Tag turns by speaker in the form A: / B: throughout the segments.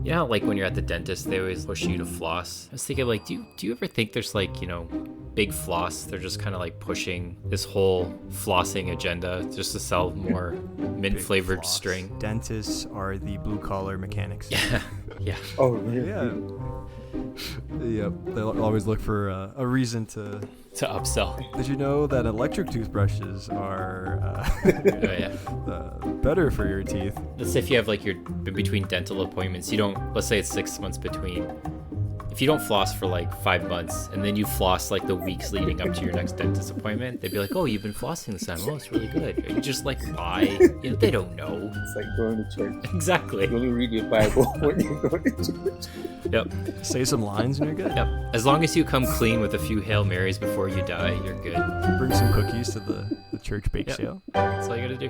A: You know how, like, when you're at the dentist, they always push you to floss? I was thinking, like, do you ever think there's, like, you know, big floss? They're just kind of, like, pushing this whole flossing agenda just to sell more mint-flavored string.
B: Dentists are the blue-collar mechanics.
A: Yeah, yeah.
C: Oh, really?
B: Yeah. Yep, they'll always look for a reason to
A: upsell.
B: Did you know that electric toothbrushes are better for your teeth?
A: Let's say if you have, like, your between dental appointments, you don't, let's say it's 6 months between. If you don't floss for like 5 months and then you floss like the weeks leading up to your next dentist appointment, they'd be like, oh, you've been flossing this time. Oh, it's really good. You just like lie. You know, they don't know.
C: It's like going to church.
A: Exactly.
C: You only read your Bible when you go to church.
A: Yep.
B: Say some lines and you're good.
A: Yep. As long as you come clean with a few Hail Marys before you die, you're good.
B: Bring some cookies to the church bake sale.
A: That's all you gotta do.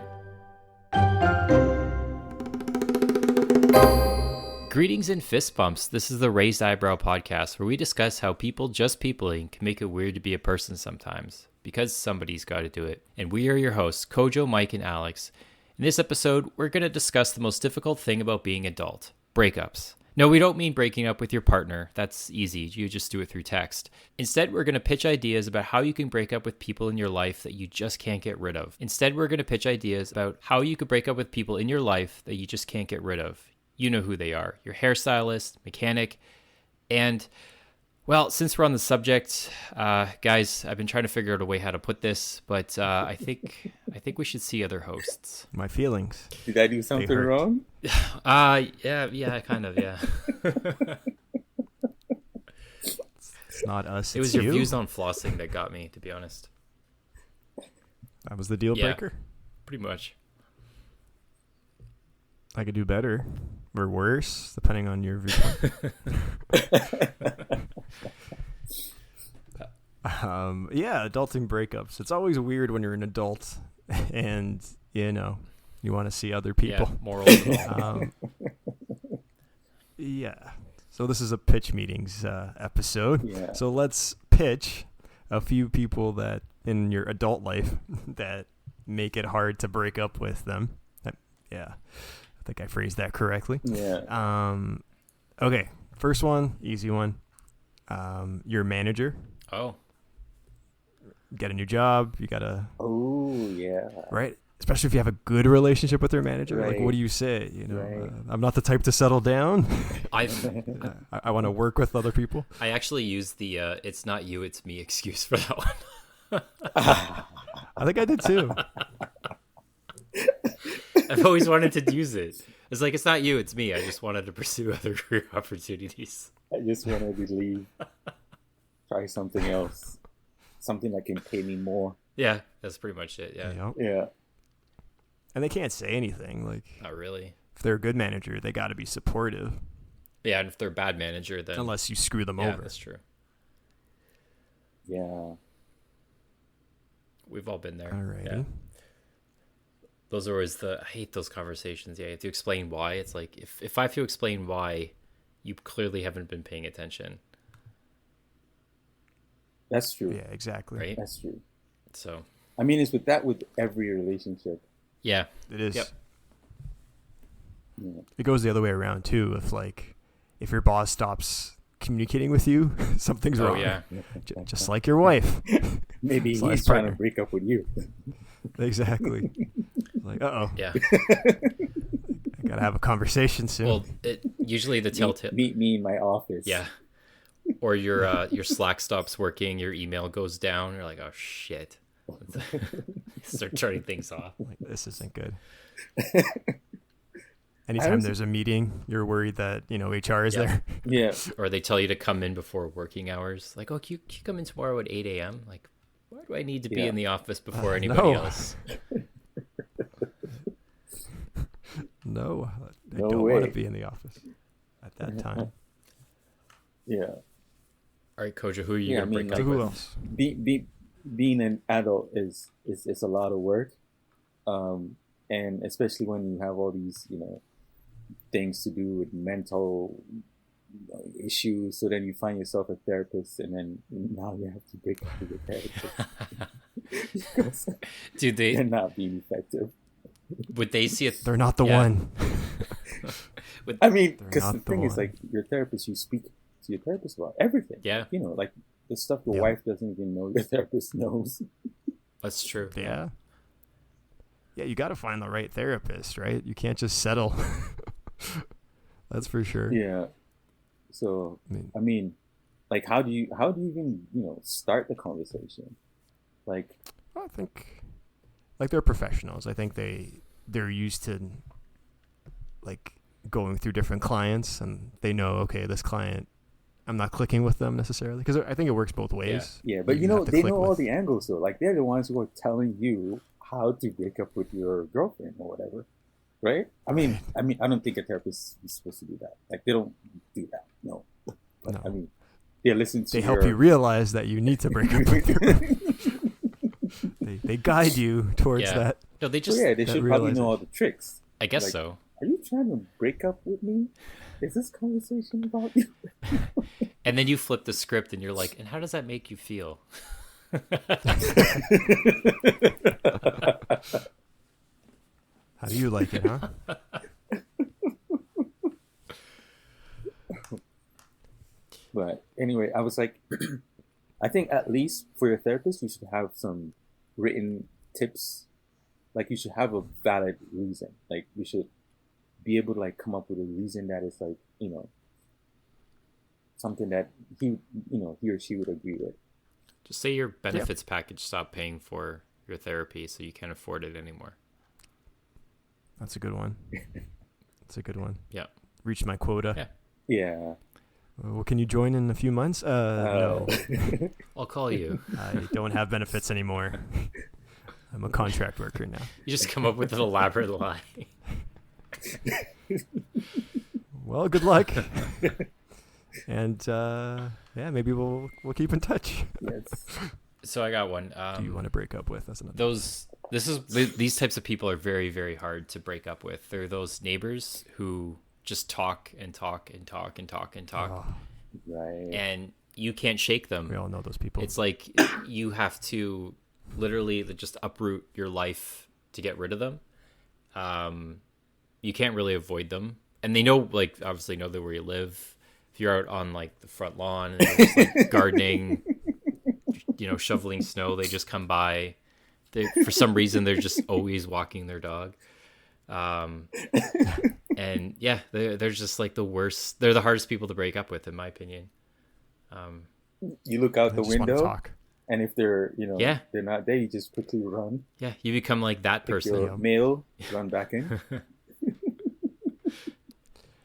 A: Greetings and fist bumps. This is the Raised Eyebrow Podcast, where we discuss how people just peopling can make it weird to be a person sometimes, because somebody's got to do it. And we are your hosts, Kojo, Mike, and Alex. In this episode, we're going to discuss the most difficult thing about being adult: breakups. No, we don't mean breaking up with your partner. That's easy. You just do it through text. Instead, we're going to pitch ideas about how you can break up with people in your life that you just can't get rid of. Instead, we're going to pitch ideas about how you could break up with people in your life that you just can't get rid of. You know who they are: your hairstylist, mechanic, and, well, since we're on the subject, guys, I've been trying to figure out a way how to put this, but I think we should see other hosts.
B: My feelings.
C: Did I do something wrong?
A: Yeah, kind of, yeah.
B: It's not us.
A: It was your views on flossing that got me, to be honest.
B: That was the deal breaker?
A: Pretty much.
B: I could do better or worse, depending on your viewpoint. Adulting breakups. It's always weird when you're an adult and, you know, you want to see other people.
A: Yeah, morals.
B: So this is a pitch meetings episode. Yeah. So let's pitch a few people that in your adult life that make it hard to break up with them. I think I phrased that correctly.
C: Yeah.
B: Okay. First one, easy one. Your manager.
A: Oh.
B: Get a new job. You gotta.
C: Oh yeah.
B: Right. Especially if you have a good relationship with your manager. Right. Like, what do you say? You know, I'm not the type to settle down. I want to work with other people.
A: I actually use the "it's not you, it's me" excuse for that one.
B: I think I did too.
A: I've always wanted to use it. It's like, it's not you, it's me. I just wanted to pursue other career opportunities.
C: I just wanted to leave. Try something else. Something that can pay me more.
A: Yeah, that's pretty much it. Yeah.
C: Yeah.
B: And they can't say anything. Like,
A: not really.
B: If they're a good manager, they got to be supportive.
A: Yeah, and if they're a bad manager, then...
B: Unless you screw them over.
A: Yeah, that's true.
C: Yeah.
A: We've all been there.
B: All right.
A: Yeah. Those are always I hate those conversations. Yeah, you have to explain why. It's like, if I have to explain why, you clearly haven't been paying attention.
C: That's true.
B: Yeah, exactly.
A: Right?
C: That's true.
A: So,
C: I mean, it's with every relationship.
A: Yeah.
B: It is.
A: Yep.
C: Yeah.
B: It goes the other way around too. If your boss stops communicating with you, something's wrong.
A: Yeah.
B: Just like your wife.
C: Maybe he's trying to break up with you.
B: Exactly. Like,
A: Yeah.
B: I gotta have a conversation soon.
A: Well, usually the telltale.
C: Meet me in my office.
A: Yeah. Or your Slack stops working, your email goes down. You're like, oh shit. Start turning things off.
B: Like, this isn't good. Anytime there's a meeting, you're worried that, HR is there.
C: Yeah.
A: Or they tell you to come in before working hours. Like, oh, can you come in tomorrow at 8 a.m.? Like, why do I need to be in the office before anybody else?
B: No, I don't want to be in the office at that time.
C: Yeah.
A: All right, Koja, who are you going to break up
B: who
A: with?
B: else?
C: Being an adult is a lot of work. And especially when you have all these, things to do with mental issues. So then you find yourself a therapist, and then now you have to break up with your therapist.
A: Dude,
C: they're not being effective.
A: Would they see it?
B: They're not the one.
C: I mean, because the thing is, like, your therapist, you speak to your therapist about everything.
A: Yeah.
C: You know, like the stuff the wife doesn't even know your therapist knows.
A: That's true.
B: Yeah. Yeah, you got to find the right therapist, right? You can't just settle. That's for sure.
C: Yeah. So, I mean, like, how do you even, start the conversation? Like,
B: I think, like, they're professionals. I think they're used to, like, going through different clients, and they know, okay, this client, I'm not clicking with them necessarily, because I think it works both ways.
C: Yeah, but they know all the angles, though. Like, they're the ones who are telling you how to break up with your girlfriend or whatever, right? I mean, I don't think a therapist is supposed to do that. Like, they don't do that. No. But,
B: no.
C: I mean, they listen to.
B: They help you realize that you need to break up with them. They guide you towards that.
A: No, they just.
C: They should probably know all the tricks.
A: I guess so.
C: Are you trying to break up with me? Is this conversation about you?
A: And then you flip the script and you're like, and how does that make you feel?
B: How do you like it, huh?
C: But anyway, I was like, I think at least for your therapist, you should have some written tips. Like, you should have a valid reason. Like, you should be able to, like, come up with a reason that is, like, something that he or she would agree with.
A: Just say your benefits package stopped paying for your therapy, so you can't afford it anymore.
B: That's a good one. That's a good one.
A: Yeah.
B: Reached my quota.
C: Yeah.
B: Well, can you join in a few months? No.
A: I'll call you.
B: I don't have benefits anymore. I'm a contract worker now.
A: You just come up with an elaborate lie.
B: Well, good luck. And maybe we'll keep in touch.
C: Yes.
A: So I got one.
B: Do you want to break up with? That's another.
A: These types of people are very, very hard to break up with. They're those neighbors who just talk and talk and talk and talk and talk.
B: Oh.
C: Right.
A: And you can't shake them.
B: We all know those people.
A: It's like you have to literally just uproot your life to get rid of them. You can't really avoid them. And they know, like, obviously know where you live. If you're out on, like, the front lawn and they're just, like, gardening, shoveling snow, they just come by. For some reason, they're just always walking their dog. And yeah, they're just like the worst. They're the hardest people to break up with, in my opinion.
C: You look out the window, and if they're they're not there, you just quickly run.
A: Yeah, you become like that person.
C: Your mail, run back in.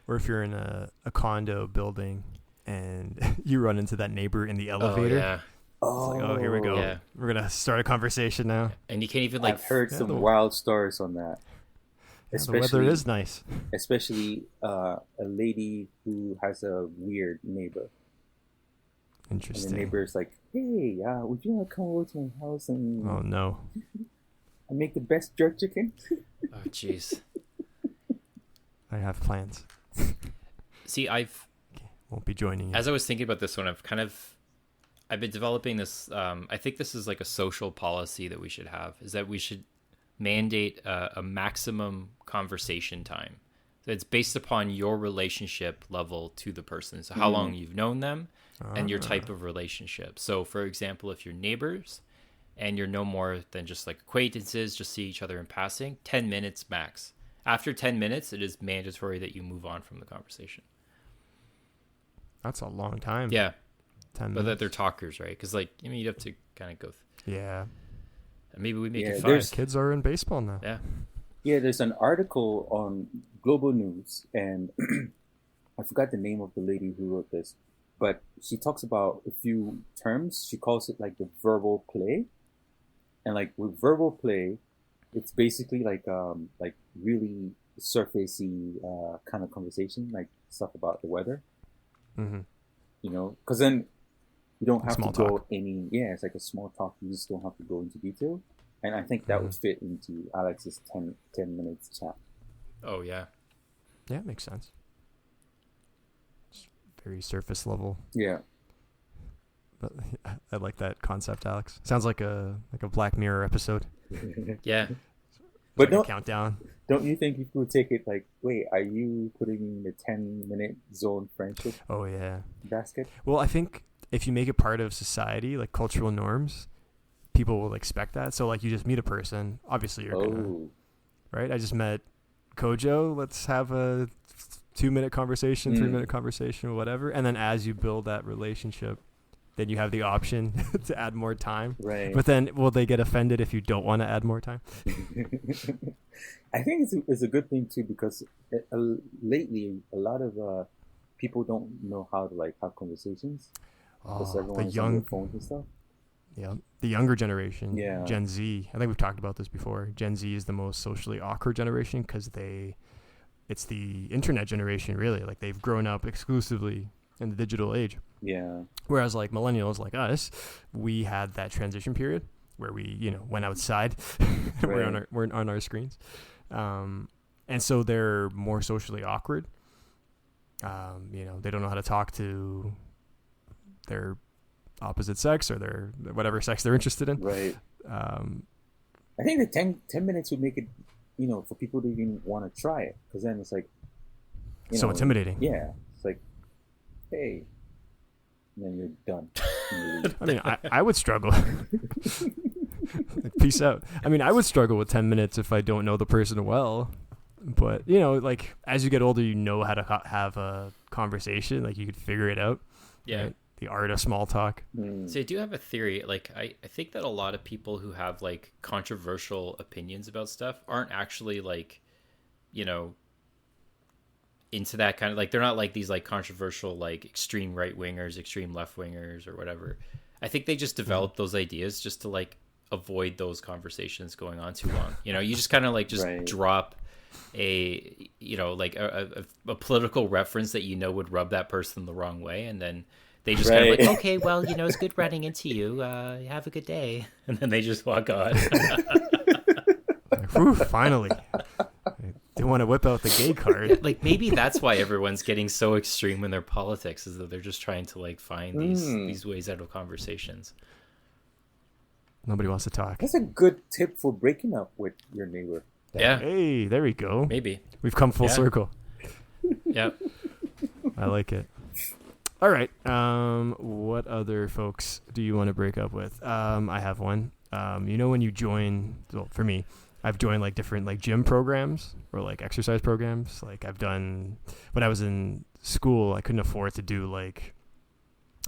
B: Or if you're in a condo building and you run into that neighbor in the elevator.
A: Oh, yeah.
B: It's like, here we go.
A: Yeah.
B: We're going to start a conversation now.
A: And you can't even, like...
C: I've heard some wild stories on that.
B: Yeah, the weather is nice.
C: Especially a lady who has a weird neighbor.
B: Interesting.
C: And the neighbor's like, hey, would you want to come over to my house and...
B: Oh, no.
C: I make the best jerk chicken?
A: Oh, jeez.
B: I have plans.
A: See,
B: won't be joining you.
A: As I was thinking about this one, I've been developing this. I think this is like a social policy that we should have, is that we should mandate a maximum conversation time. So it's based upon your relationship level to the person. So how long you've known them and your type of relationship. So for example, if you're neighbors and you're no more than just like acquaintances, just see each other in passing, 10 minutes max. After 10 minutes, it is mandatory that you move on from the conversation.
B: That's a long time.
A: Yeah.
B: 10 minutes.
A: But that they're talkers, right? Because, like, I mean, you'd have to kind of go.
B: Yeah.
A: Maybe we make it 5.
B: Kids are in baseball now.
A: Yeah.
C: Yeah, there's an article on Global News, and I forgot the name of the lady who wrote this, but she talks about a few terms. She calls it, like, the verbal play. And, like, with verbal play, it's basically like really surfacey kind of conversation, like stuff about the weather.
B: Mm-hmm.
C: Because then you don't have to go
B: talk.
C: it's like a small talk. You just don't have to go into detail. And I think that would fit into Alex's 10 minutes chat.
A: Oh, yeah.
B: Yeah, it makes sense. It's very surface level.
C: Yeah.
B: But I like that concept, Alex. Sounds like a Black Mirror episode.
A: Yeah.
C: But
B: like a countdown.
C: Don't you think people would take it like, wait, are you putting me in the 10-minute zone friendship?
B: Oh yeah.
C: Basket.
B: Well, I think if you make it part of society, like cultural norms, people will expect that. So like you just meet a person, obviously you're gonna, right? I just met Kojo. Let's have a 2-minute conversation, 3-minute conversation, or whatever. And then as you build that relationship, then you have the option to add more time.
C: Right.
B: But then will they get offended if you don't want to add more time?
C: I think it's a good thing too, because lately a lot of people don't know how to like have conversations. Because everyone is on their phones and stuff.
B: Yeah, the younger generation,
C: yeah.
B: Gen Z. I think we've talked about this before. Gen Z is the most socially awkward generation because it's the internet generation, really. Like they've grown up exclusively in the digital age.
C: Yeah.
B: Whereas like millennials like us, we had that transition period where we, went outside.
C: Right.
B: we're on our screens. And so they're more socially awkward. They don't know how to talk to their opposite sex or their whatever sex they're interested in.
C: Right. I think the 10 minutes would make it, for people to even want to try it. Because then it's like,
B: so intimidating.
C: Yeah. It's like, hey, and then you're done.
B: I mean, I would struggle. Like, peace out. I mean, I would struggle with 10 minutes if I don't know the person well. But, like as you get older, you know how to have a conversation. Like you could figure it out.
A: Yeah.
B: Right? The art of small talk.
A: So I do have a theory. Like I think that a lot of people who have like controversial opinions about stuff aren't actually like, into that kind of like, they're not like these like controversial, like extreme right wingers, extreme left wingers or whatever. I think they just develop those ideas just to like avoid those conversations going on too long. You just kind of like just
C: right.
A: drop a, like a political reference that would rub that person the wrong way. And then they just kind of like, okay, well, it's good running into you. Have a good day. And then they just walk on.
B: Like, whew, finally. They want to whip out the gay card.
A: Like maybe that's why everyone's getting so extreme in their politics, is that they're just trying to like find these ways out of conversations.
B: Nobody wants to talk.
C: That's a good tip for breaking up with your neighbor.
A: Yeah.
B: Hey, there we go.
A: Maybe.
B: We've come full circle.
A: Yeah.
B: I like it. All right. What other folks do you want to break up with? I have one. When you join, well, for me, I've joined like different like gym programs or like exercise programs. Like I've done, when I was in school, I couldn't afford to do like,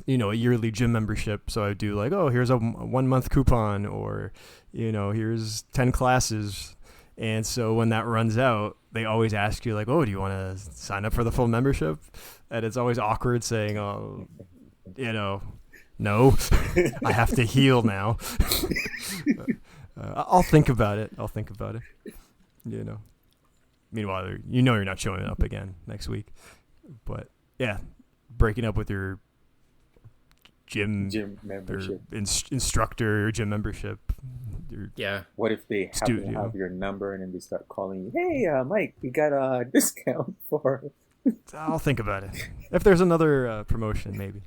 B: a yearly gym membership. So I would do like, oh, here's a 1-month coupon, or, here's 10 classes. And so when that runs out, they always ask you like, oh, do you want to sign up for the full membership? And it's always awkward saying, oh, no, I have to heal now. I'll think about it. Meanwhile, you're not showing up again next week. But yeah, breaking up with your gym membership, instructor, gym membership.
C: What if they happen to have your number and then they start calling you? Hey, Mike, we got a discount for.
B: I'll think about it. If there's another promotion, maybe.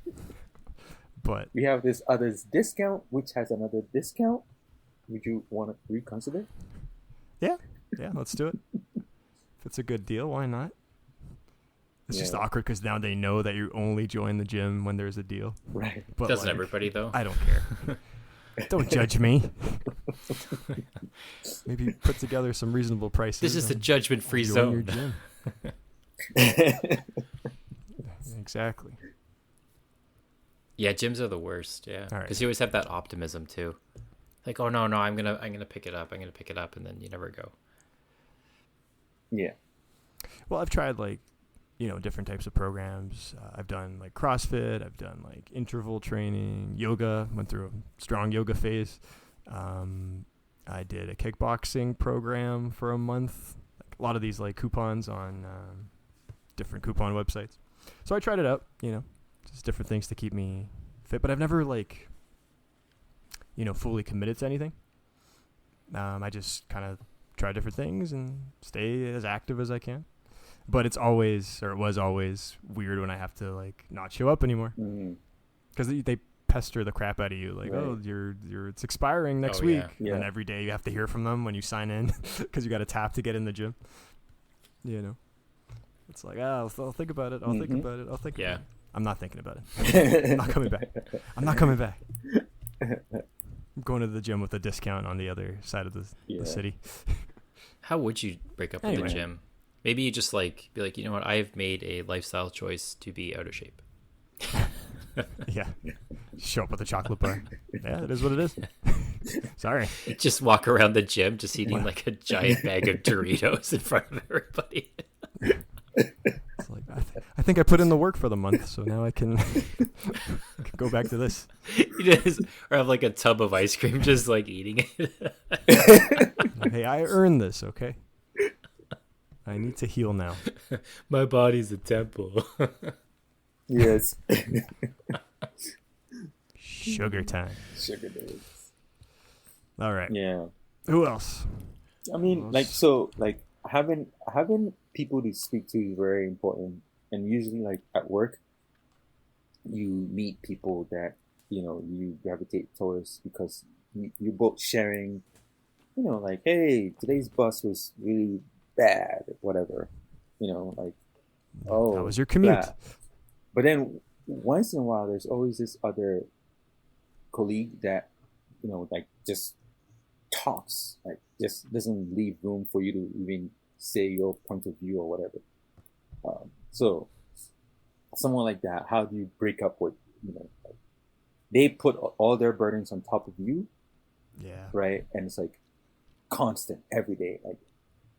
B: But
C: we have this other discount, which has another discount. Would you want to reconsider?
B: Yeah, let's do it. If it's a good deal, why not? It's just awkward because now they know that you only join the gym when there's a deal.
C: Right.
B: But
A: doesn't everybody, though?
B: I don't care. Don't judge me. Maybe put together some reasonable prices.
A: This is the judgment-free zone.
B: Your gym. Exactly.
A: Yeah, gyms are the worst. Yeah, because you always have that optimism too. Like, oh no, I'm gonna pick it up. And then you never go.
C: Yeah.
B: Well, I've tried like, different types of programs. I've done like CrossFit. I've done like interval training, yoga. Went through a strong yoga phase. I did a kickboxing program for a month. Like, a lot of these like coupons on different coupon websites. So I tried it out. Just different things to keep me fit. But I've never like, fully committed to anything. I just kind of try different things and stay as active as I can. But it was always weird when I have to like not show up anymore. Because they pester the crap out of you, like, oh, it's expiring next week, and every day you have to hear from them when you sign in because you got to tap to get in the gym. You know, it's like, I'll think about it. I'll think about it. I'll think. About it. I'm not thinking about it. I'm not coming back. I'm not coming back. I'm going to the gym with a discount on the other side of the city.
A: How would you break up with the gym? Maybe you just like be like, you know what? I've made a lifestyle choice to be out of shape.
B: Yeah. Show up with a chocolate bar. Yeah, it is what it is. Sorry.
A: Just walk around the gym just eating like a giant bag of Doritos in front of everybody.
B: It's like, I think I put in the work for the month, so now I can go back to this.
A: Or have like a tub of ice cream just like eating it.
B: Hey, I earned this, okay? I need to heal now.
A: My body's a temple.
C: Yes.
B: Sugar time.
C: Sugar days.
B: All right.
C: Yeah.
B: Who else?
C: I mean, having people to speak to is very important. And usually, like at work, you meet people that you gravitate towards because you're both sharing. Like, hey, today's bus was really bad, whatever. Oh,
B: how was your commute?
C: Blah. But then once in a while, there's always this other colleague that, just talks, like just doesn't leave room for you to even say your point of view or whatever. So someone like that, how do you break up with, they put all their burdens on top of you.
B: Yeah. Right.
C: And it's like constant every day, like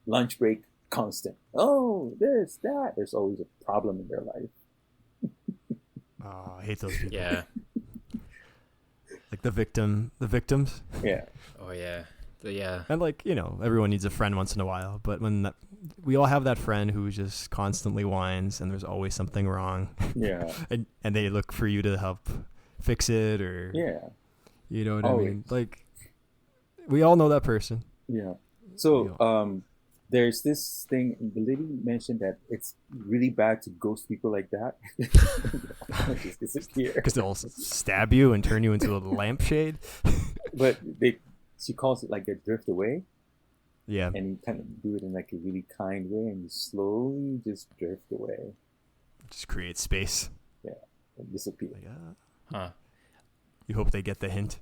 C: lunch break, constant. Oh, this, that. There's always a problem in their life.
B: Oh, I hate those people.
A: Yeah.
B: Like the victims.
C: Yeah.
A: Oh yeah. Yeah.
B: And everyone needs a friend once in a while, but we all have that friend who just constantly whines and there's always something wrong.
C: Yeah.
B: and they look for you to help fix it or you know what always. I mean? Like we all know that person.
C: Yeah. So there's this thing, the lady mentioned that it's really bad to ghost people like that. Just disappear.
B: Because they'll stab you and turn you into a lampshade.
C: But she calls it like a drift away.
B: Yeah.
C: And you kind of do it in like a really kind way and you slowly just drift away.
B: Just create space.
C: Yeah. And disappear.
B: Like,
A: huh.
B: You hope they get the hint.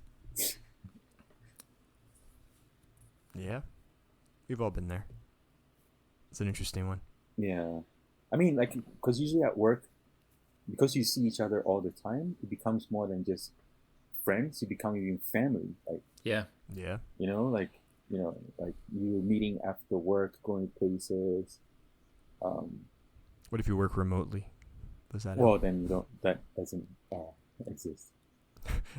B: Yeah. We've all been there. It's an interesting one.
C: Yeah. I mean, because usually at work, because you see each other all the time, it becomes more than just friends. You become even family. Like,
A: yeah.
B: Yeah.
C: Like you're meeting after work, going places.
B: What if you work remotely? Does that
C: Well,
B: help?
C: then that doesn't exist.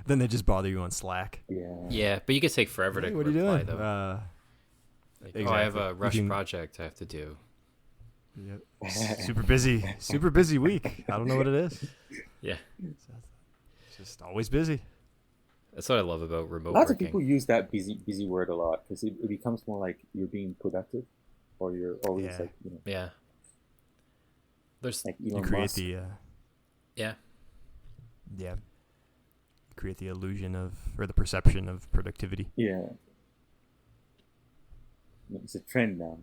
B: Then they just bother you on Slack.
C: Yeah.
A: Yeah, but you could take forever to
B: what are you
A: reply,
B: doing?
A: though.
B: Exactly.
A: Oh, I have a rush project I have to do.
B: Yep. Super busy week. I don't know what it is.
A: Yeah.
B: It's just always busy.
A: That's what I love about remote
C: Lots
A: working.
C: of people use that busy word a lot because it becomes more like you're being productive or you're always
A: Yeah. There's
C: like
B: you
C: Elon
B: create
C: Musk.
B: the
A: yeah.
B: Create the illusion or the perception of productivity.
C: Yeah. It's a trend now.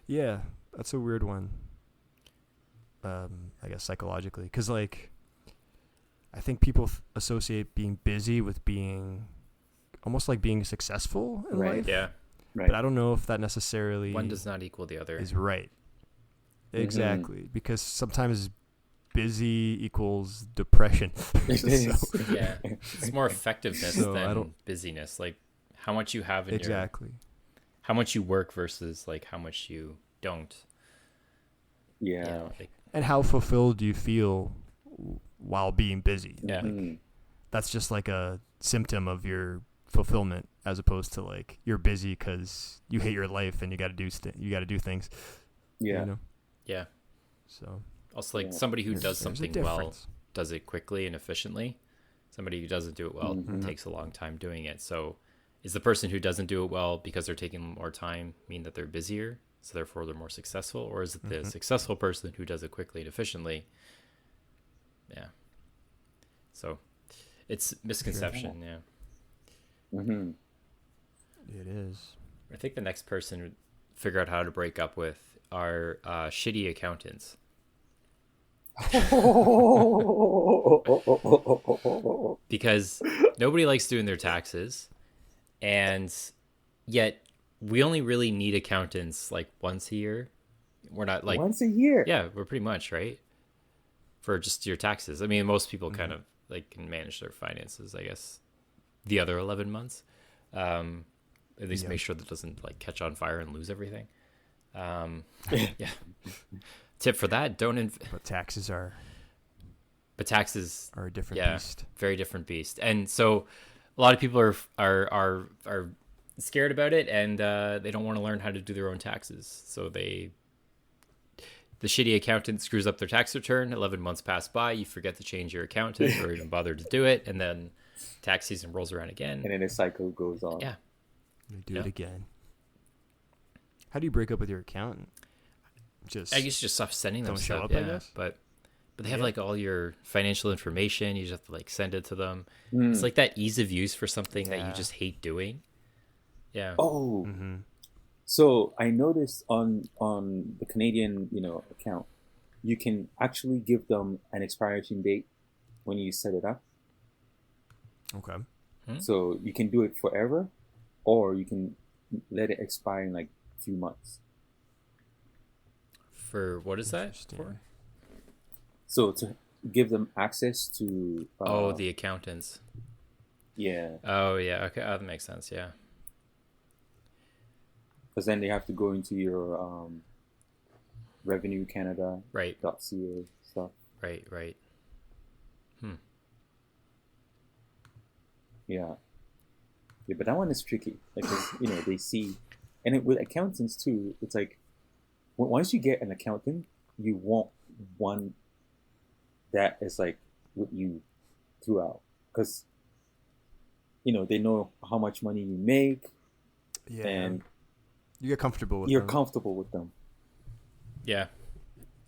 B: Yeah, that's a weird one. I guess psychologically, because I think people associate being busy with being almost like being successful in life.
A: Yeah.
C: Right.
B: But I don't know if that necessarily
A: One does not equal the other.
B: is right. Exactly, because sometimes busy equals depression.
A: Yeah, it's more effectiveness than busyness. Like how much you have in how much you work versus like how much you don't.
C: Yeah.
B: And how fulfilled do you feel while being busy?
A: Yeah.
B: That's just like a symptom of your fulfillment, as opposed to like you're busy because you hate your life and you got to do things.
C: Yeah.
B: You know?
A: Yeah.
B: So
A: also like somebody who does something well does it quickly and efficiently. Somebody who doesn't do it well takes a long time doing it. So is the person who doesn't do it well because they're taking more time mean that they're busier, so therefore they're more successful? Or is it the successful person who does it quickly and efficiently? Yeah. So it's misconception. Yeah.
C: Mm-hmm.
B: It is.
A: I think the next person to figure out how to break up with are shitty accountants. Because nobody likes doing their taxes, and yet we only really need accountants like once a year. We're not like
C: once a year.
A: Yeah, we're pretty much right for just your taxes. I mean, most people kind of like can manage their finances, I guess, the other 11 months. At least make sure that doesn't like catch on fire and lose everything. Yeah. Tip for that:
B: But taxes are
A: a different
B: beast.
A: Very different beast. And so, a lot of people are scared about it, and they don't want to learn how to do their own taxes. So the shitty accountant screws up their tax return. 11 months pass by, you forget to change your accountant or even bother to do it, and then tax season rolls around again.
C: And then the cycle goes on.
A: Yeah.
B: You do it again. How do you break up with your accountant?
A: I guess just stop sending them
B: don't
A: stuff.
B: show up,
A: Yeah.
B: I guess?
A: But they have like all your financial information. You just have to like send it to them. It's like that ease of use for something that you just hate doing. Yeah.
C: Oh. So I noticed on the Canadian, account, you can actually give them an expiration date when you set it up.
B: Okay.
C: So you can do it forever, or you can let it expire in like a few months.
A: For what is that for?
C: So to give them access to
A: the accountants.
C: Yeah.
A: Oh yeah. Okay. Oh, that makes sense. Yeah.
C: Because then they have to go into your Revenue Canada
A: right
C: .ca stuff.
A: Right.
C: Yeah, but that one is tricky because they see, and with accountants too, it's like once you get an accountant, you want one that is like with you throughout, because they know how much money you make, and
B: you get comfortable with
C: you're
B: them.
C: comfortable with them.
A: Yeah.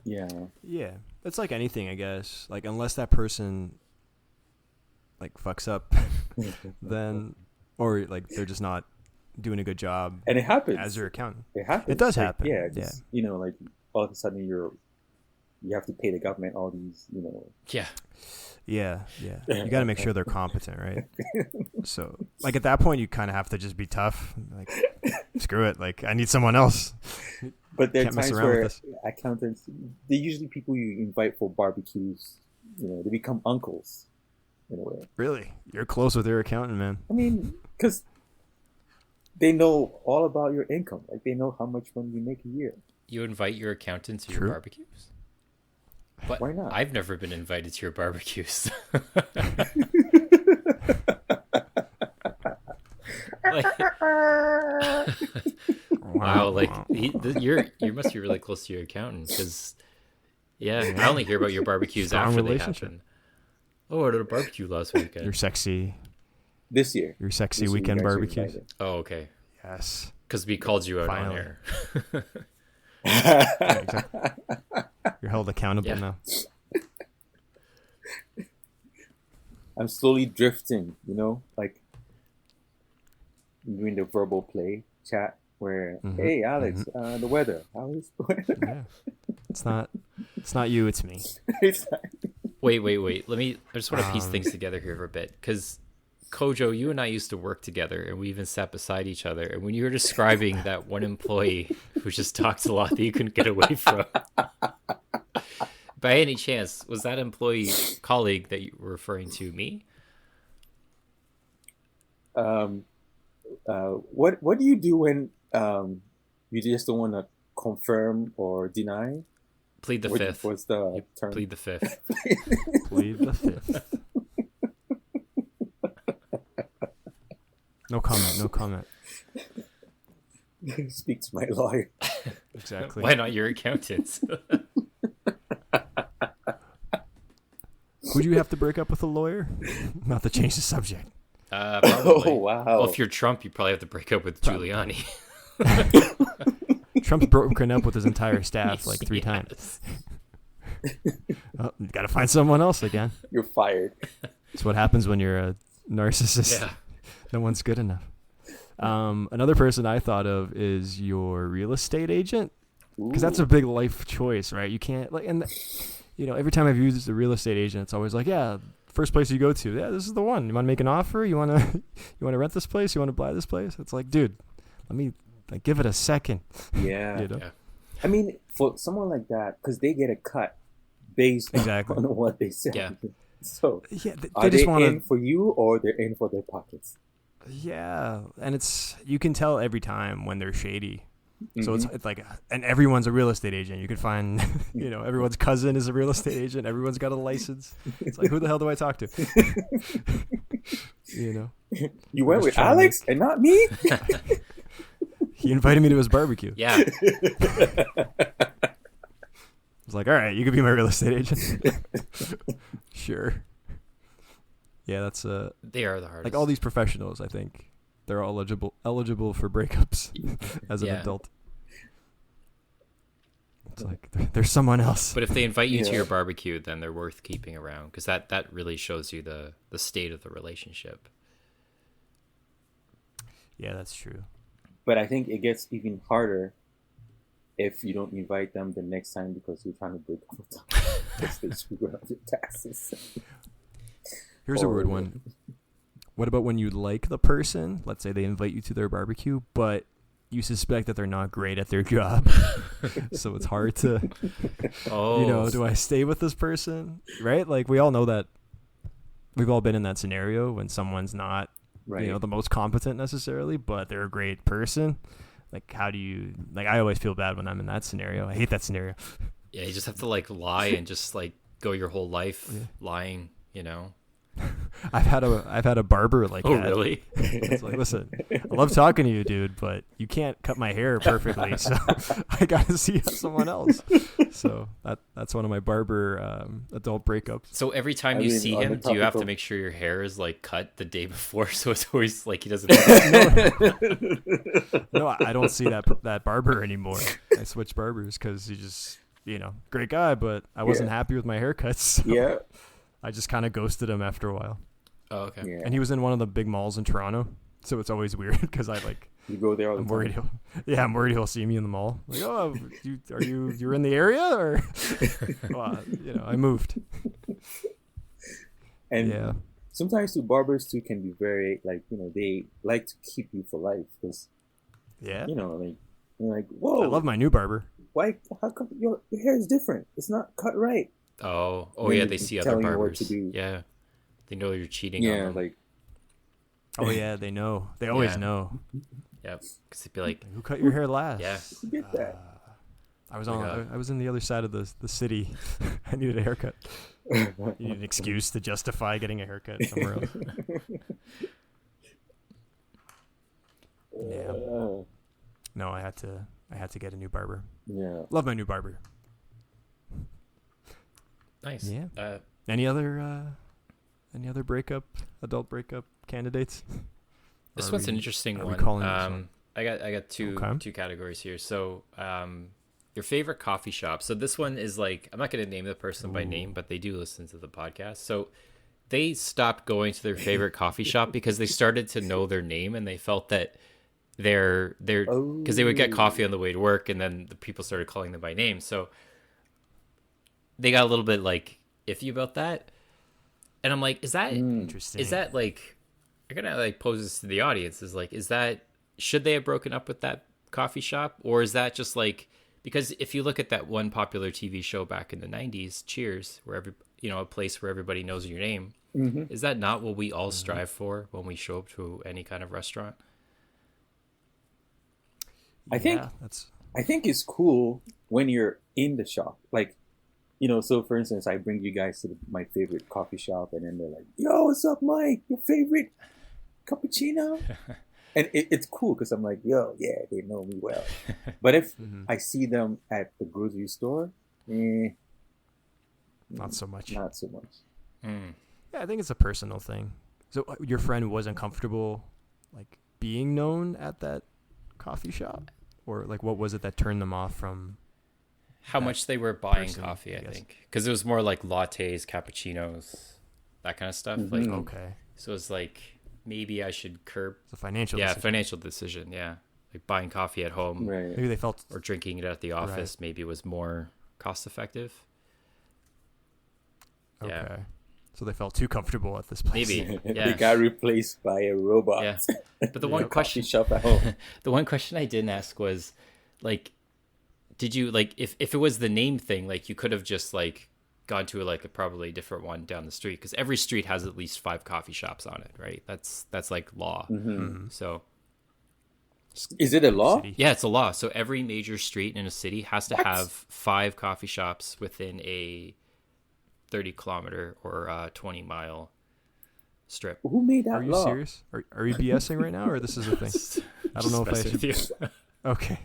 B: It's like anything, I guess. Like unless that person like fucks up, then or like they're just not doing a good job.
C: And it happens
B: as your accountant.
C: It happens.
B: It does happen.
C: Yeah. Like all of a sudden you have to pay the government all these.
B: Yeah. You got to make sure they're competent, right? So, like at that point, you kind of have to just be tough. Like, screw it. Like, I need someone else.
C: But there are times where accountants, they're usually people you invite for barbecues. They become uncles in a way.
B: Really? You're close with your accountant, man.
C: I mean, because they know all about your income. Like, they know how much money you make a year.
A: You invite your accountant to your barbecues? But
C: why not?
A: I've never been invited to your barbecues. Wow, like you must be really close to your accountant because, I only hear about your barbecues after they happen. Oh, I did a barbecue last weekend.
B: You're sexy.
C: This year.
B: Your sexy weekend barbecues.
A: Oh, okay.
B: Yes.
A: Because we called you out on air.
B: Exactly. You're held accountable now.
C: I'm slowly drifting, like doing the verbal play chat where, hey, Alex, the weather. How is the weather?
B: Yeah. It's not you, it's me.
A: Wait. I just want to piece things together here for a bit. Because, Kojo, you and I used to work together, and we even sat beside each other. And when you were describing that one employee who just talks a lot that you couldn't get away from, by any chance, was that employee colleague that you were referring to me?
C: What do you do when you just don't want to confirm or deny?
A: Plead the fifth.
C: What's the term?
A: Plead the fifth.
B: Plead the fifth. No comment.
C: Speak to my lawyer.
B: Exactly.
A: Why not your accountant?
B: Would you have to break up with a lawyer? Not to change the subject.
A: Probably.
C: Oh, wow.
A: Well, if you're Trump, you probably have to break up with Giuliani.
B: Trump's broken up with his entire staff like 3 times. Oh, you got to find someone else again.
C: You're fired.
B: That's what happens when you're a narcissist.
A: Yeah.
B: No one's good enough. Another person I thought of is your real estate agent, because that's a big life choice, right? You can't every time I've used a real estate agent, it's always like, yeah, first place you go to, yeah, this is the one. You want to make an offer? You want to rent this place? You want to buy this place? It's like, dude, let me give it a second.
C: Yeah.
A: Yeah.
C: I mean, for someone like that, because they get a cut based
B: Exactly.
C: on what they say.
A: Yeah.
C: So
B: Yeah, they
C: are
B: just
C: they
B: want
C: in for you or they're in for their pockets?
B: Yeah, and you can tell every time when they're shady. So it's like, and everyone's a real estate agent. You can find, everyone's cousin is a real estate agent. Everyone's got a license. It's like, who the hell do I talk to?
C: You went with Alex and not me?
B: He invited me to his barbecue.
A: Yeah.
B: I was like, all right, you could be my real estate agent. Sure. Yeah, that's
A: They are the hardest.
B: like all these professionals, I think they're all eligible for breakups as an adult. It's like there's someone else.
A: But if they invite you to your barbecue, then they're worth keeping around, because that really shows you the state of the relationship.
B: Yeah, that's true.
C: But I think it gets even harder if you don't invite them the next time because you're trying to break up with them because they screw up your taxes.
B: Here's a weird one. What about when you like the person? Let's say they invite you to their barbecue, but you suspect that they're not great at their job. So it's hard to, do I stay with this person? Right? Like, we all know that. We've all been in that scenario when someone's not, the most competent necessarily, but they're a great person. Like, how do you, I always feel bad when I'm in that scenario. I hate that scenario.
A: Yeah, you just have to lie and just go your whole life lying,
B: I've had a barber like that.
A: Oh, really?
B: It's like, listen, I love talking to you, dude, but you can't cut my hair perfectly, so I gotta see someone else. So that's one of my barber adult breakups.
A: So every time you see him, do you have to make sure your hair is cut the day before, so it's always he doesn't?
B: No, I don't see that barber anymore. I switched barbers because he just great guy, but I wasn't happy with my haircuts. So
C: Yeah.
B: I just kind of ghosted him after a while.
A: Oh, okay.
C: Yeah.
B: And he was in one of the big malls in Toronto, so it's always weird because
C: you go there all the time.
B: I'm worried he'll see me in the mall. Like, oh, you're in the area, or well, I moved.
C: And sometimes the barbers too can be very they like to keep you for life because whoa,
B: I love my new barber.
C: Why? How come your hair is different? It's not cut right.
A: Oh yeah, they see other barbers. Yeah, they know you're cheating on them.
B: Oh yeah, they know. They always know.
A: Yeah, because they'd be like,
B: "Who cut your hair last?"
C: Yeah, you get that.
B: I was in the other side of the city. I needed a haircut. You need an excuse to justify getting a haircut somewhere else. Yeah. No, I had to get a new barber.
C: Yeah.
B: Love my new barber.
A: Nice.
B: Yeah. Any other adult breakup candidates?
A: This one's an interesting one. I got two categories here. So, your favorite coffee shop. So this one is I'm not going to name the person by name, but they do listen to the podcast. So they stopped going to their favorite coffee shop because they started to know their name, and they felt that because they would get coffee on the way to work, and then the people started calling them by name. So they got a little bit iffy about that. And I'm like, is that interesting? Is that I'm gonna pose this to the audience, is that, should they have broken up with that coffee shop? Or is that just because if you look at that one popular TV show back in the 90s, Cheers, where a place where everybody knows your name, is that not what we all strive for when we show up to any kind of restaurant?
C: I think it's cool when you're in the shop. So for instance, I bring you guys to my favorite coffee shop, and then they're like, "Yo, what's up, Mike? Your favorite cappuccino?" And it's cool because I'm like, "Yo, yeah, they know me well." But if I see them at the grocery store,
B: not so much.
C: Not so much.
B: Yeah, I think it's a personal thing. So your friend wasn't comfortable, being known at that coffee shop, or what was it that turned them off from
A: how much they were buying
B: person,
A: coffee,
B: I
A: I
B: guess.
A: think. Because it was more like lattes, cappuccinos, that kind of stuff.
C: Mhm.
A: Like,
B: Okay.
A: so it's like, maybe I should curb.
B: It's a financial
A: Yeah,
B: decision.
A: financial decision. Yeah. Like buying coffee at home
C: Right.
B: Maybe they felt
A: or drinking it at the office maybe was more cost effective.
B: okay.
A: Yeah.
B: So they felt too comfortable at this place.
A: Maybe.
C: They
A: Yeah.
C: got replaced by a robot.
A: Yeah. But the
C: In
A: one
C: a
A: question
C: coffee shop at home.
A: the one question I didn't ask was like, did you like if it was the name thing, like you could have just like gone to like a probably different one down the street, because every street has at least 5 coffee shops on it, right? That's like law.
C: Mhm.
A: So
C: Is it a law?
B: City.
A: yeah, it's a law. So every major street in a city has to
C: What?
A: have 5 coffee shops within a 30-kilometer or 20-mile strip.
C: Who made that
B: Are you
C: law?
B: serious? Are you BSing right now, or this is a thing? I don't know if I
A: Just messing
B: should.
A: with you.
B: Okay.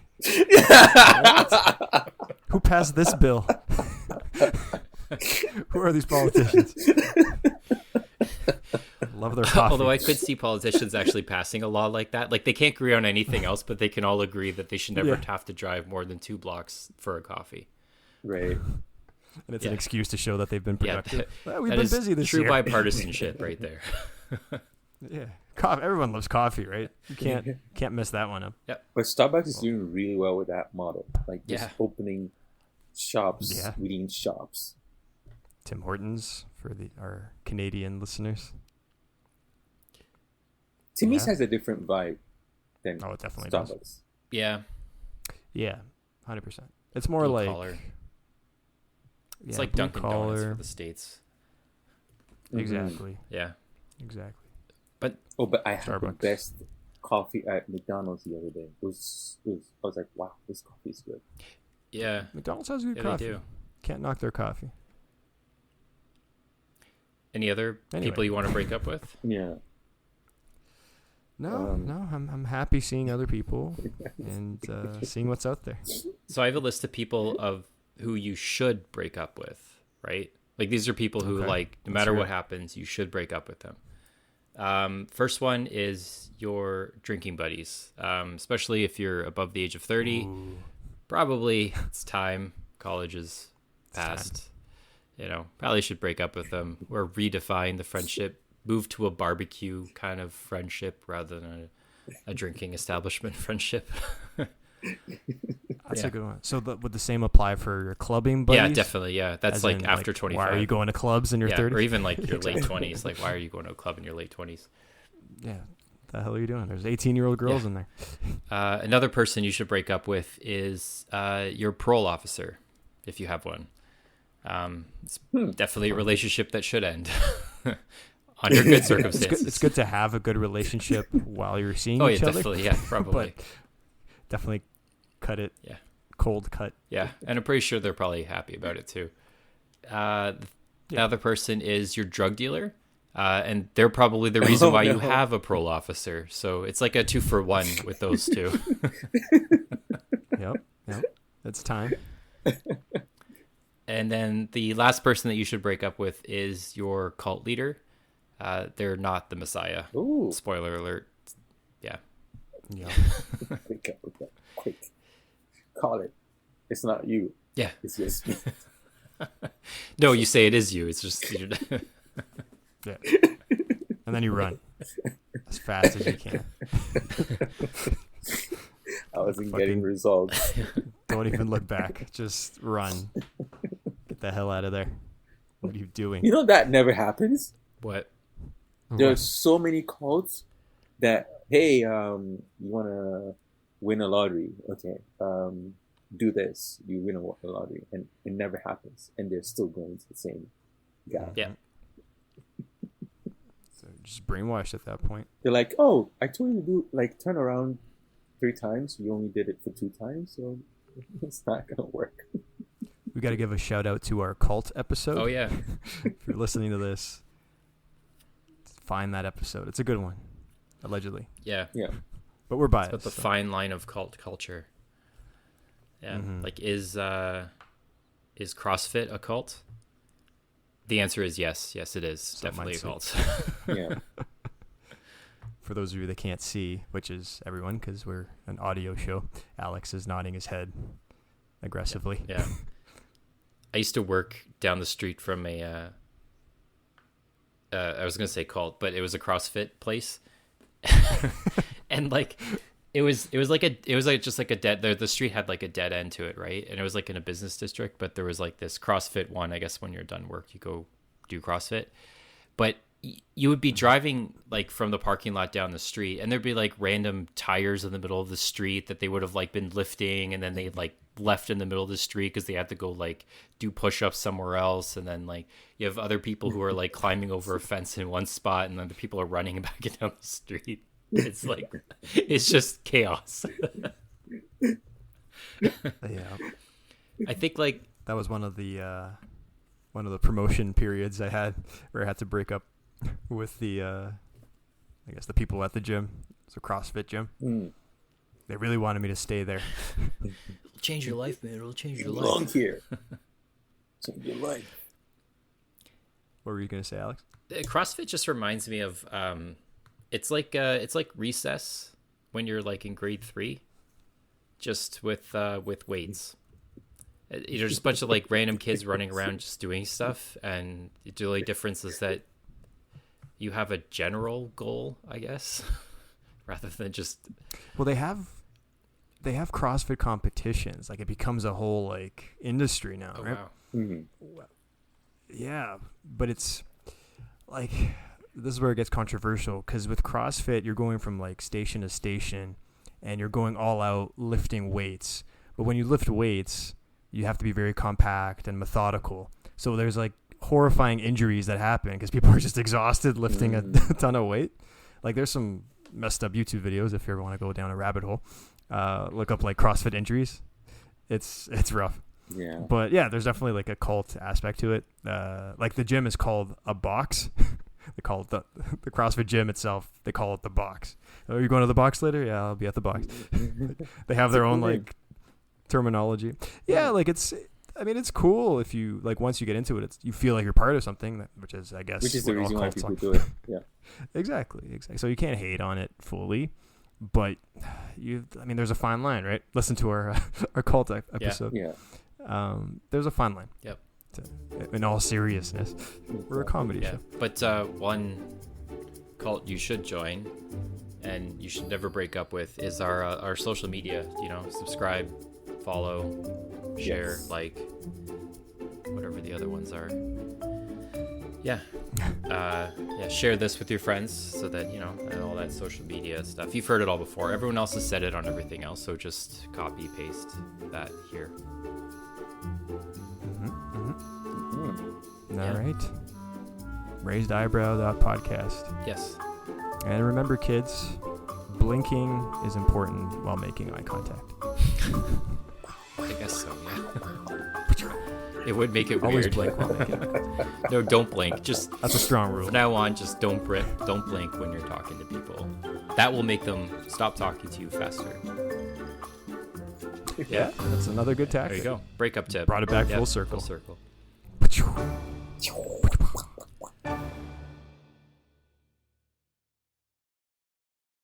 B: Who passed this bill? Who are these politicians? Love their coffee.
A: Although I could see politicians actually passing a law like that. Like they can't agree on anything else, but they can all agree that they should never
B: Yeah.
A: have to drive more than 2 blocks for a coffee.
C: Right.
B: And it's
A: Yeah.
B: an excuse to show that they've been
A: Yeah,
B: productive. Well, we've
A: that
B: been
A: is
B: busy this
A: true
B: year.
A: bipartisanship right there.
B: Yeah, everyone loves coffee, right? You can't mess that one up.
C: But Starbucks is doing really well with that model. Like just
A: Yeah.
C: opening shops
B: Yeah.
C: within shops.
B: Tim Hortons for our Canadian listeners.
C: Timmy's
B: Yeah.
C: has a different vibe than
B: Oh, it definitely does.
C: Starbucks.
A: Yeah,
B: Yeah, 100%. It's more
A: blue
B: like
A: collar. It's
B: yeah,
A: like
B: blue
A: Dunkin' Donuts
B: collar.
A: for the States.
B: Exactly,
A: Yeah.
B: exactly.
C: Oh, but I had the
B: Starbucks.
C: best coffee at McDonald's the other day. I was like, wow, this coffee is good.
A: Yeah.
B: McDonald's has good
A: Yeah,
B: coffee.
A: they do.
B: Can't knock their coffee.
A: Any other
B: Anyway.
A: people you want to break up with?
C: Yeah.
B: No, I'm happy seeing other people and seeing what's out there.
A: So I have a list of people of who you should break up with, right? Like these are people who
B: Okay.
A: like no
B: Let's
A: matter
B: hear
A: what
B: it.
A: happens, you should break up with them. First one is your drinking buddies, especially if you're above the age of 30.
B: Ooh.
A: Probably it's time. College is
B: time.
A: past. Probably should break up with them or redefine the friendship. Move to a barbecue kind of friendship rather than a drinking establishment friendship.
B: That's
A: Yeah.
B: a good one. So would the same apply for your clubbing buddies?
A: Yeah, definitely. Yeah, that's
B: As
A: like
B: in,
A: after 25.
B: Why are you going to clubs in your
A: yeah,
B: 30s?
A: or even like your late 20s. Like, why are you going to a club in your late 20s?
B: Yeah. The hell are you doing? There's 18-year-old girls
A: Yeah.
B: in there.
A: Another person you should break up with is your parole officer, if you have one. It's definitely a relationship that should end under good circumstances.
B: It's good to have a good relationship while you're seeing
A: Oh yeah,
B: each other.
A: definitely. Yeah, probably.
B: But definitely cut it.
A: Yeah.
B: Cold cut.
A: Yeah, and I'm pretty sure they're probably happy about it too. The other person is your drug dealer, and they're probably the reason why you have a parole officer. So it's like a 2-for-1 with those two.
B: Yep. It's time.
A: And then the last person that you should break up with is your cult leader. They're not the Messiah.
C: Ooh.
A: Spoiler alert. Yeah.
B: Yeah.
C: Break up with that. Quick. Call it. It's not you.
A: Yeah.
C: It's just me.
A: No, you say it is you. It's just
B: Yeah. And then you run as fast as you can.
C: I wasn't
B: Fucking-
C: getting results.
B: Don't even look back. Just run. Get the hell out of there. What are you doing?
C: You know that never happens?
A: what?
C: There's so many calls that, hey, you want to win a lottery. Okay. Do this. You win a lottery. And it never happens. And they're still going to the same guy.
A: Yeah.
B: So just brainwashed at that point.
C: They're like, oh, I told you to do, like, turn around 3 times. You only did it for 2 times. So it's not going to work.
B: We got to give a shout out to our cult episode.
A: Oh yeah.
B: If you're listening to this, find that episode. It's a good one, allegedly.
A: Yeah.
C: Yeah.
B: But we're biased.
A: But the
B: so.
A: fine line of cult culture. Yeah.
B: Mhm.
A: Like is CrossFit a cult? The answer is yes. Yes, it is.
B: Some
A: Definitely a
B: might
A: cult.
C: Yeah.
B: For those of you that can't see, which is everyone because we're an audio show, Alex is nodding his head aggressively.
A: Yeah. I used to work down the street from a I was gonna say cult, but it was a CrossFit place. And like it was just like a dead, the street had like a dead end to it, right? And it was like in a business district, but there was like this CrossFit one. I guess when you're done work, you go do CrossFit. But you would be driving like from the parking lot down the street, and there'd be like random tires in the middle of the street that they would have like been lifting, and then they like left in the middle of the street because they had to go like do push-ups somewhere else. And then like you have other people who are like climbing over a fence in one spot, and then the people are running back down the street. It's like it's just chaos.
B: Yeah,
A: I think like
B: that was one of the promotion periods I had where I had to break up with the I guess the people at the gym. It's a CrossFit gym. They really wanted me to stay there.
A: It'll change your life, man. It'll change your life.
C: Belong here. Change your life.
B: What were you gonna say, Alex?
A: CrossFit just reminds me of it's like recess when you're like in grade 3, just with weights. There's just a bunch of like random kids running around just doing stuff, and the only difference is that you have a general goal, I guess, rather than just.
B: Well, they have CrossFit competitions. Like it becomes a whole like industry now, right?
A: Wow.
C: Mm-hmm.
B: Yeah, but it's like this is where it gets controversial, because with CrossFit you're going from like station to station, and you're going all out lifting weights. But when you lift weights, you have to be very compact and methodical. So there's like horrifying injuries that happen because people are just exhausted lifting a ton of weight. Like there's some messed up YouTube videos if you ever want to go down a rabbit hole. Look up like CrossFit injuries. It's rough.
C: Yeah.
B: But yeah, there's definitely like a cult aspect to it. Like the gym is called a box. They call it the CrossFit gym itself. They call it the box. Oh, are you going to the box later? Yeah, I'll be at the box. They have their own like terminology. Yeah, like it's cool if you like once you get into it, you feel like you're part of something, which is I guess
C: the reason why people do it. Yeah.
B: Exactly. So you can't hate on it fully, but there's a fine line, right? Listen to our cult episode.
C: Yeah.
B: There's a fine line.
A: Yep.
B: In all seriousness, we're a comedy show.
A: But one cult you should join, and you should never break up with, is our social media. Subscribe, follow, share, like whatever the other ones are. Yeah. Share this with your friends so that and all that social media stuff. You've heard it all before. Everyone else has said it on everything else, so just copy paste that here.
B: All right. Raised-eyebrow.podcast.
A: Yes.
B: And remember, kids, blinking is important while making eye contact.
A: I guess so, yeah. It would make it
B: Always
A: weird.
B: blink while making.
A: No, don't blink.
B: That's a strong rule.
A: From now on, just don't blink when you're talking to people. That will make them stop talking to you faster.
B: Yeah, that's another good tactic.
A: There you go. Breakup tip.
B: Brought it back full circle.
A: Full circle.